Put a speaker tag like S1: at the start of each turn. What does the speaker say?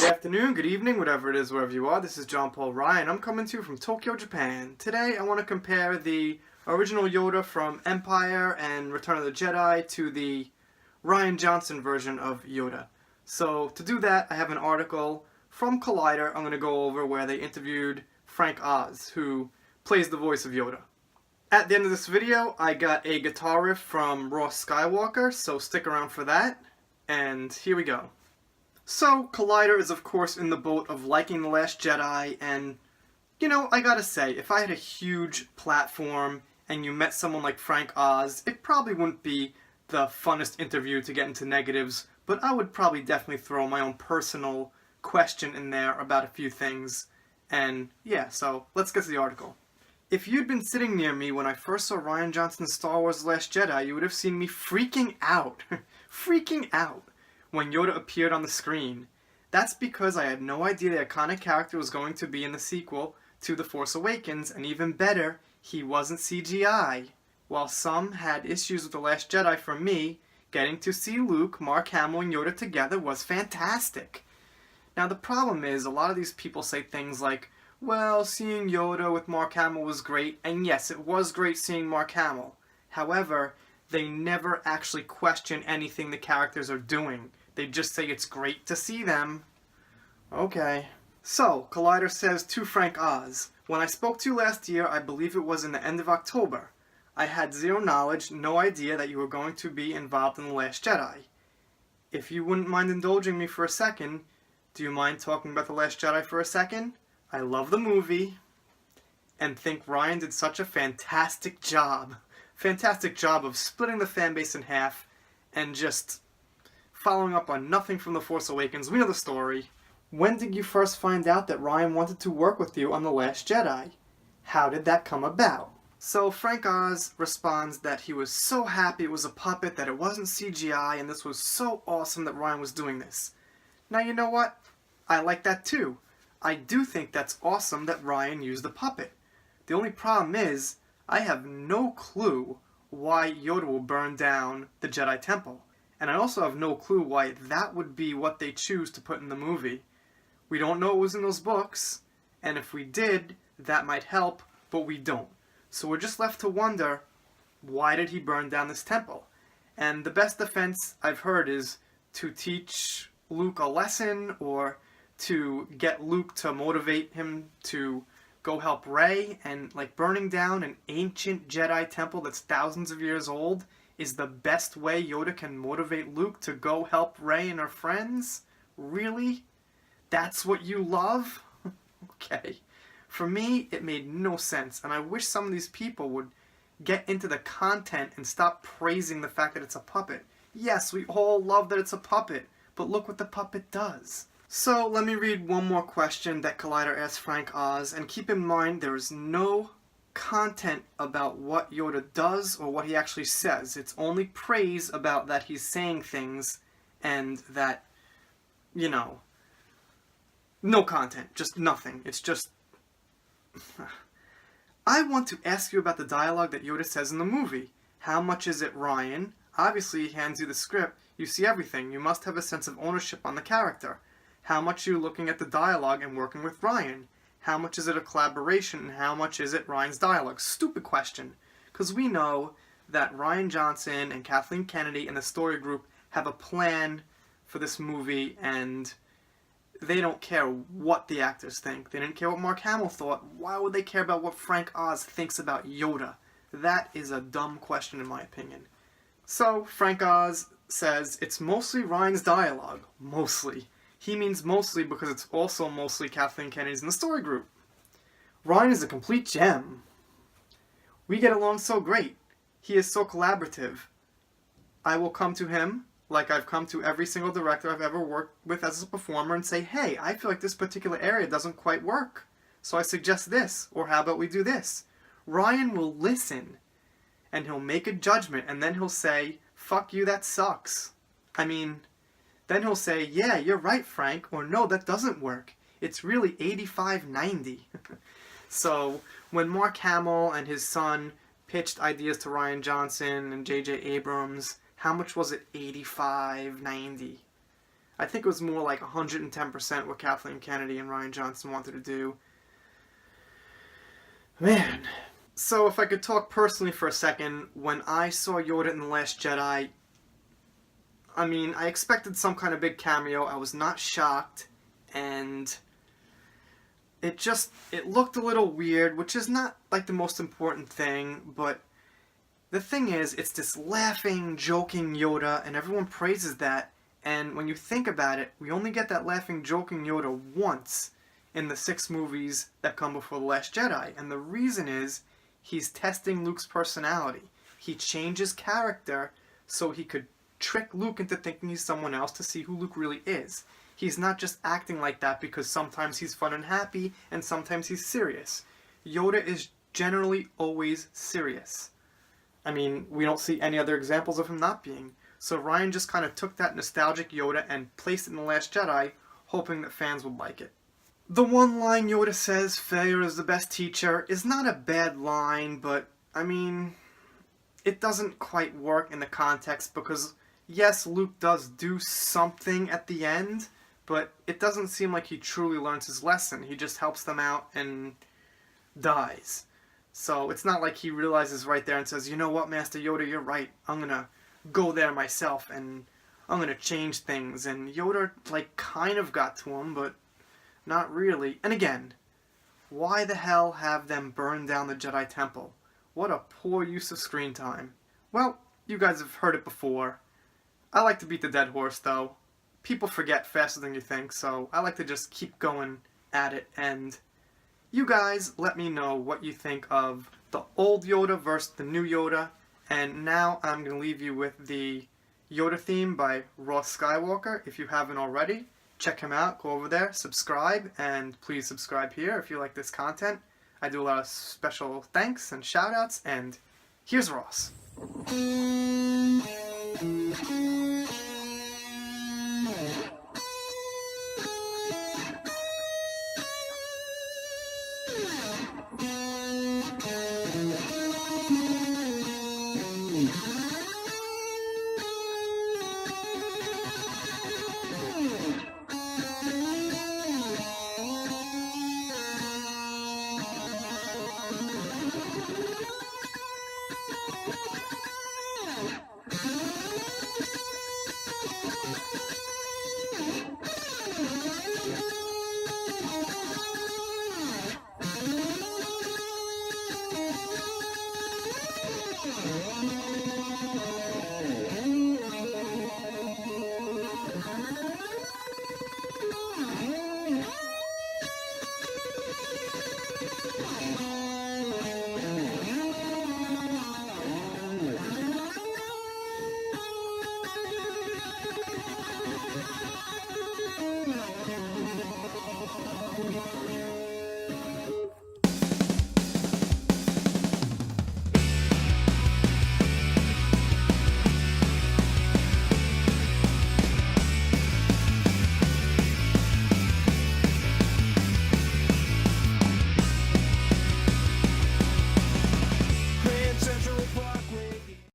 S1: afternoon, good evening, whatever it is, wherever you are. This is John Paul Ryan. I'm coming to you from Tokyo, Japan. Today I want to compare the original Yoda from Empire and Return of the Jedi to the Rian Johnson version of Yoda. So to do that, I have an article from Collider I'm going to go over where they interviewed Frank Oz, who plays the voice of Yoda. At the end of this video, I got a guitar riff from Ross Skywalker, so stick around for that. And here we go. So, Collider is of course in the boat of liking The Last Jedi, and, you know, I gotta say, if I had a huge platform and you met someone like Frank Oz, it probably wouldn't be the funnest interview to get into negatives, but I would probably definitely throw my own personal question in there about a few things. And yeah, so let's get to the article. If you'd been sitting near me when I first saw Rian Johnson's Star Wars The Last Jedi, you would have seen me freaking out. Freaking out when Yoda appeared on the screen. That's because I had no idea the iconic character was going to be in the sequel to The Force Awakens, and even better, he wasn't CGI. While some had issues with The Last Jedi, for me, getting to see Luke, Mark Hamill, and Yoda together was fantastic. Now the problem is, a lot of these people say things like, well, seeing Yoda with Mark Hamill was great, and yes, it was great seeing Mark Hamill. However, they never actually question anything the characters are doing. They just say it's great to see them. Okay. So, Collider says to Frank Oz, when I spoke to you last year, I believe it was in the end of October. I had zero knowledge, no idea that you were going to be involved in The Last Jedi. If you wouldn't mind indulging me for a second, do you mind talking about The Last Jedi for a second? I love the movie, and think Rian did such a fantastic job. Fantastic job of splitting the fanbase in half, and just following up on nothing from The Force Awakens. We know the story. When did you first find out that Rian wanted to work with you on The Last Jedi? How did that come about? So Frank Oz responds that he was so happy it was a puppet, that it wasn't CGI, and this was so awesome that Rian was doing this. Now you know what? I like that too. I do think that's awesome that Rian used a puppet. The only problem is, I have no clue why Yoda will burn down the Jedi Temple. And I also have no clue why that would be what they choose to put in the movie. We don't know what was in those books, and if we did, that might help, but we don't. So we're just left to wonder, why did he burn down this temple? And the best defense I've heard is to teach Luke a lesson, or to get Luke to motivate him to go help Rey, and like burning down an ancient Jedi temple that's thousands of years old is the best way Yoda can motivate Luke to go help Rey and her friends? Really? That's what you love? Okay. For me, it made no sense, and I wish some of these people would get into the content and stop praising the fact that it's a puppet. Yes, we all love that it's a puppet, but look what the puppet does. So, let me read one more question that Collider asked Frank Oz, and keep in mind there is no content about what Yoda does or what he actually says. It's only praise about that he's saying things, and that, you know, no content, just nothing. It's just... I want to ask you about the dialogue that Yoda says in the movie. How much is it Rian? Obviously he hands you the script, you see everything, you must have a sense of ownership on the character. How much are you looking at the dialogue and working with Rian? How much is it a collaboration, and how much is it Rian's dialogue? Stupid question. Because we know that Rian Johnson and Kathleen Kennedy and the story group have a plan for this movie, and they don't care what the actors think. They didn't care what Mark Hamill thought. Why would they care about what Frank Oz thinks about Yoda? That is a dumb question in my opinion. So, Frank Oz says it's mostly Rian's dialogue. Mostly. He means mostly because it's also mostly Kathleen Kennedy's in the story group. Rian is a complete gem. We get along so great. He is so collaborative. I will come to him, like I've come to every single director I've ever worked with as a performer, and say, hey, I feel like this particular area doesn't quite work. So I suggest this, or how about we do this? Rian will listen, and he'll make a judgment, and then he'll say, fuck you, that sucks. I mean... Then he'll say, yeah, you're right, Frank, or no, that doesn't work. It's really 85-90. So, when Mark Hamill and his son pitched ideas to Rian Johnson and J.J. Abrams, how much was it? 85-90. I think it was more like 110% what Kathleen Kennedy and Rian Johnson wanted to do. Man. So if I could talk personally for a second, when I saw Yoda in The Last Jedi, I mean, I expected some kind of big cameo. I was not shocked, and it looked a little weird, which is not like the most important thing, but the thing is, it's this laughing, joking Yoda, and everyone praises that, and when you think about it, we only get that laughing, joking Yoda once in the 6 movies that come before The Last Jedi, and the reason is, he's testing Luke's personality. He changes character so he could trick Luke into thinking he's someone else to see who Luke really is. He's not just acting like that because sometimes he's fun and happy and sometimes he's serious. Yoda is generally always serious. I mean, we don't see any other examples of him not being. So Rian just kind of took that nostalgic Yoda and placed it in The Last Jedi, hoping that fans would like it. The one line Yoda says, "Failure is the best teacher," is not a bad line, but, I mean, it doesn't quite work in the context because, yes, Luke does do something at the end, but it doesn't seem like he truly learns his lesson. He just helps them out and dies. So it's not like he realizes right there and says, "You know what, Master Yoda, you're right. I'm gonna go there myself and I'm gonna change things." And Yoda, like, kind of got to him, but not really. And again, why the hell have them burn down the Jedi Temple? What a poor use of screen time. Well, you guys have heard it before. I like to beat the dead horse, though. People forget faster than you think, so I like to just keep going at it. And you guys let me know what you think of the old Yoda versus the new Yoda. And now I'm going to leave you with the Yoda theme by Ross Skywalker. If you haven't already, check him out. Go over there, subscribe, and please subscribe here if you like this content. I do a lot of special thanks and shout-outs, and here's Ross.